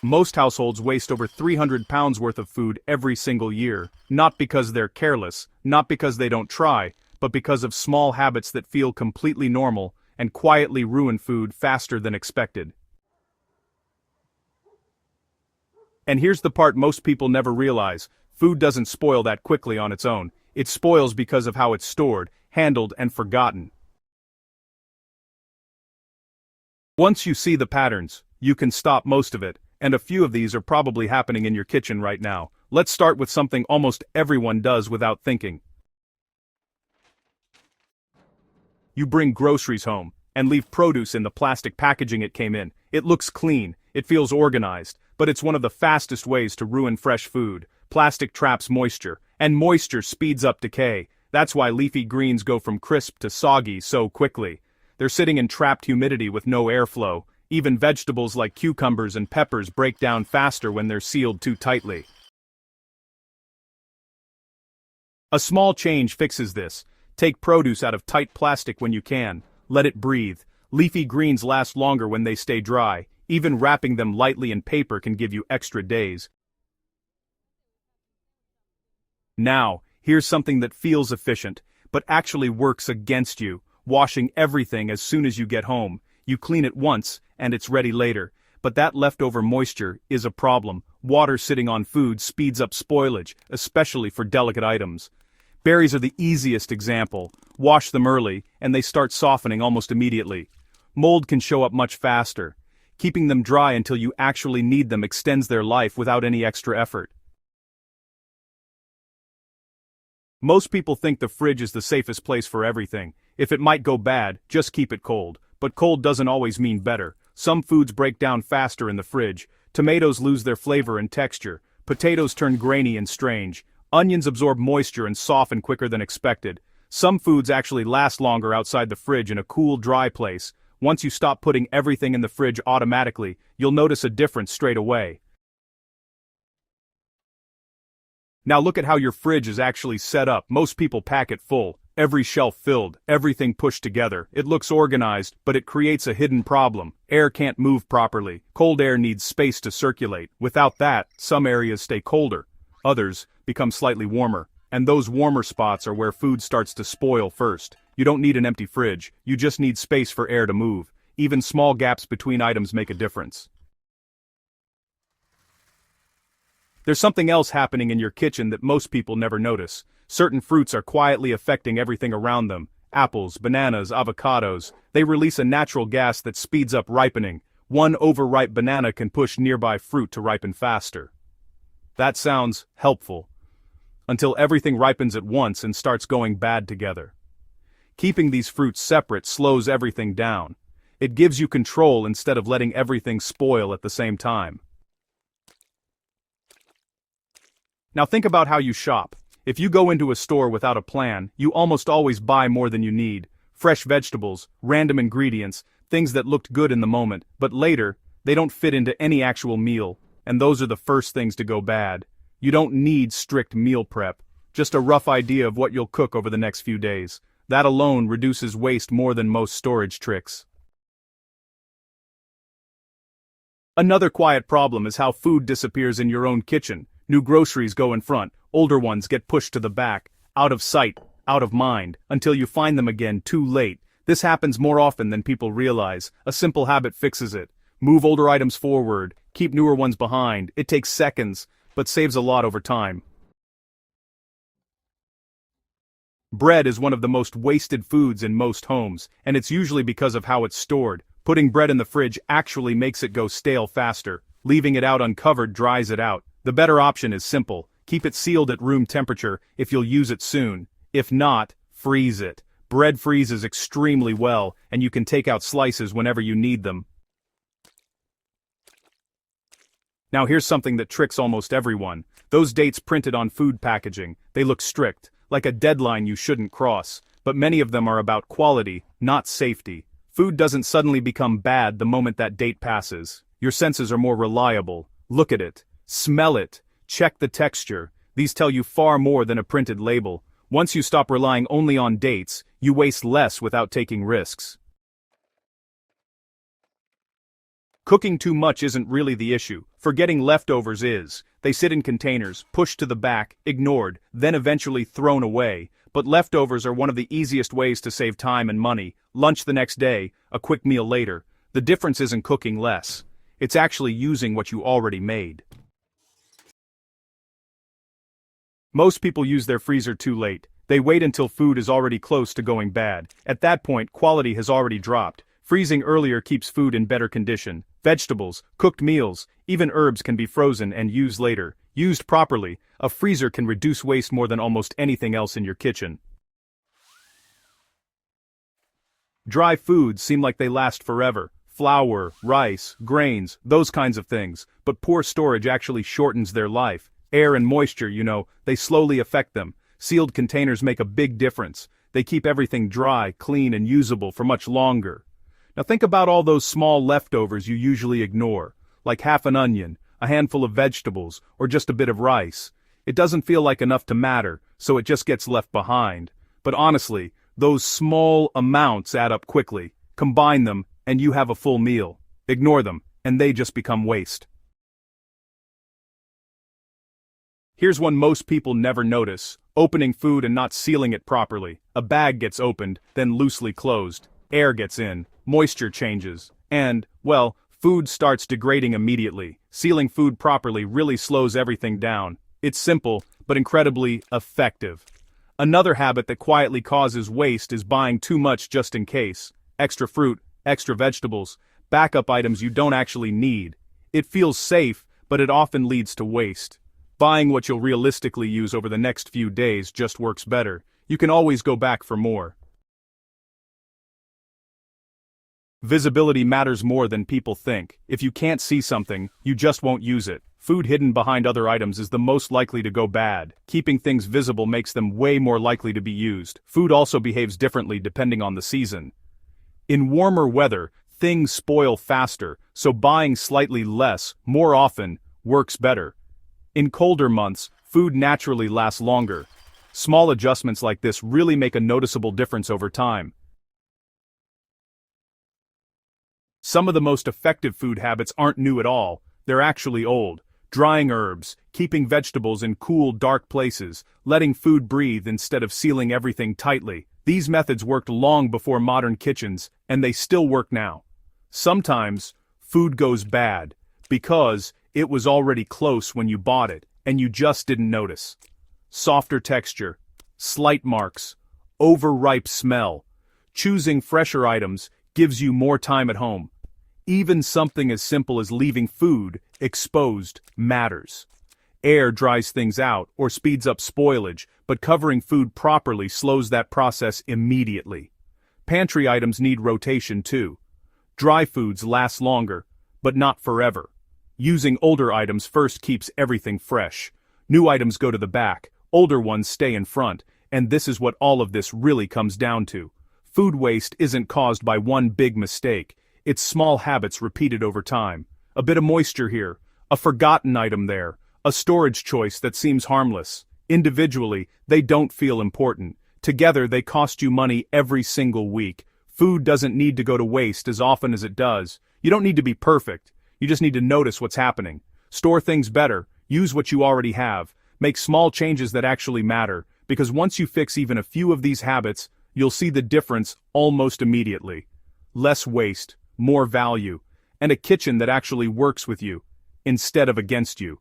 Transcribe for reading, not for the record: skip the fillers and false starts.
Most households waste over 300 pounds worth of food every single year, not because they're careless, not because they don't try, but because of small habits that feel completely normal and quietly ruin food faster than expected. And here's the part most people never realize: food doesn't spoil that quickly on its own. It spoils because of how it's stored, handled, and forgotten. Once you see the patterns, you can stop most of it, and a few of these are probably happening in your kitchen right now. Let's start with something almost everyone does without thinking. You bring groceries home and leave produce in the plastic packaging it came in. It looks clean, it feels organized, but it's one of the fastest ways to ruin fresh food. Plastic traps moisture, and moisture speeds up decay. That's why leafy greens go from crisp to soggy so quickly. They're sitting in trapped humidity with no airflow. Even vegetables like cucumbers and peppers break down faster when they're sealed too tightly. A small change fixes this. Take produce out of tight plastic when you can. Let it breathe. Leafy greens last longer when they stay dry. Even wrapping them lightly in paper can give you extra days. Now, here's something that feels efficient, but actually works against you. Washing everything as soon as you get home. You clean it once, and it's ready later. But that leftover moisture is a problem. Water sitting on food speeds up spoilage, especially for delicate items. Berries are the easiest example. Wash them early, and they start softening almost immediately. Mold can show up much faster. Keeping them dry until you actually need them extends their life without any extra effort. Most people think the fridge is the safest place for everything. If it might go bad, just keep it cold. But cold doesn't always mean better. Some foods break down faster in the fridge. Tomatoes lose their flavor and texture. Potatoes turn grainy and strange. Onions absorb moisture and soften quicker than expected. Some foods actually last longer outside the fridge in a cool, dry place. Once you stop putting everything in the fridge automatically, you'll notice a difference straight away. Now look at how your fridge is actually set up. Most people pack it full. Every shelf filled, everything pushed together. It looks organized, but it creates a hidden problem. Air can't move properly. Cold air needs space to circulate. Without that, some areas stay colder. Others become slightly warmer. And those warmer spots are where food starts to spoil first. You don't need an empty fridge. You just need space for air to move. Even small gaps between items make a difference. There's something else happening in your kitchen that most people never notice. Certain fruits are quietly affecting everything around them. Apples, bananas, avocados. They release a natural gas that speeds up ripening. One overripe banana can push nearby fruit to ripen faster. That sounds helpful. Until everything ripens at once and starts going bad together. Keeping these fruits separate slows everything down. It gives you control instead of letting everything spoil at the same time. Now think about how you shop. If you go into a store without a plan, you almost always buy more than you need. Fresh vegetables, random ingredients, things that looked good in the moment, but later, they don't fit into any actual meal, and those are the first things to go bad. You don't need strict meal prep, just a rough idea of what you'll cook over the next few days. That alone reduces waste more than most storage tricks. Another quiet problem is how food disappears in your own kitchen. New groceries go in front, older ones get pushed to the back, out of sight, out of mind, until you find them again too late. This happens more often than people realize. A simple habit fixes it. Move older items forward, keep newer ones behind. It takes seconds, but saves a lot over time. Bread is one of the most wasted foods in most homes, and it's usually because of how it's stored. Putting bread in the fridge actually makes it go stale faster. Leaving it out uncovered dries it out. The better option is simple. Keep it sealed at room temperature if you'll use it soon. If not, freeze it. Bread freezes extremely well, and you can take out slices whenever you need them. Now here's something that tricks almost everyone. Those dates printed on food packaging. They look strict, like a deadline you shouldn't cross, but many of them are about quality, not safety. Food doesn't suddenly become bad the moment that date passes. Your senses are more reliable. Look at it. Smell it. Check the texture. These tell you far more than a printed label. Once you stop relying only on dates, you waste less without taking risks. Cooking too much isn't really the issue. Forgetting leftovers is. They sit in containers, pushed to the back, ignored, then eventually thrown away. But leftovers are one of the easiest ways to save time and money. Lunch the next day, a quick meal later. The difference isn't cooking less. It's actually using what you already made. Most people use their freezer too late. They wait until food is already close to going bad. At that point, quality has already dropped. Freezing earlier keeps food in better condition. Vegetables, cooked meals, even herbs can be frozen and used later. Used properly, a freezer can reduce waste more than almost anything else in your kitchen. Dry foods seem like they last forever. Flour, rice, grains, those kinds of things. But poor storage actually shortens their life. Air and moisture, they slowly affect them. Sealed containers make a big difference. They keep everything dry, clean, and usable for much longer. Now think about all those small leftovers you usually ignore, like half an onion, a handful of vegetables, or just a bit of rice. It doesn't feel like enough to matter, so it just gets left behind. But honestly, those small amounts add up quickly. Combine them, and you have a full meal. Ignore them, and they just become waste. Here's one most people never notice: opening food and not sealing it properly. A bag gets opened, then loosely closed. Air gets in, moisture changes, and, well, food starts degrading immediately. Sealing food properly really slows everything down. It's simple, but incredibly effective. Another habit that quietly causes waste is buying too much just in case. Extra fruit, extra vegetables, backup items you don't actually need. It feels safe, but it often leads to waste. Buying what you'll realistically use over the next few days just works better. You can always go back for more. Visibility matters more than people think. If you can't see something, you just won't use it. Food hidden behind other items is the most likely to go bad. Keeping things visible makes them way more likely to be used. Food also behaves differently depending on the season. In warmer weather, things spoil faster, so buying slightly less, more often, works better. In colder months, food naturally lasts longer. Small adjustments like this really make a noticeable difference over time. Some of the most effective food habits aren't new at all, they're actually old. Drying herbs, keeping vegetables in cool, dark places, letting food breathe instead of sealing everything tightly. These methods worked long before modern kitchens, and they still work now. Sometimes, food goes bad because it was already close when you bought it, and you just didn't notice. Softer texture, slight marks, overripe smell. Choosing fresher items gives you more time at home. Even something as simple as leaving food exposed matters. Air dries things out or speeds up spoilage, but covering food properly slows that process immediately. Pantry items need rotation too. Dry foods last longer, but not forever. Using older items first keeps everything fresh. New items go to the back, older ones stay in front, and this is what all of this really comes down to. Food waste isn't caused by one big mistake. It's small habits repeated over time. A bit of moisture here, a forgotten item there, a storage choice that seems harmless. Individually, they don't feel important. Together, they cost you money every single week. Food doesn't need to go to waste as often as it does. You don't need to be perfect. You just need to notice what's happening. Store things better. Use what you already have. Make small changes that actually matter, because once you fix even a few of these habits, you'll see the difference almost immediately. Less waste, more value, and a kitchen that actually works with you, instead of against you.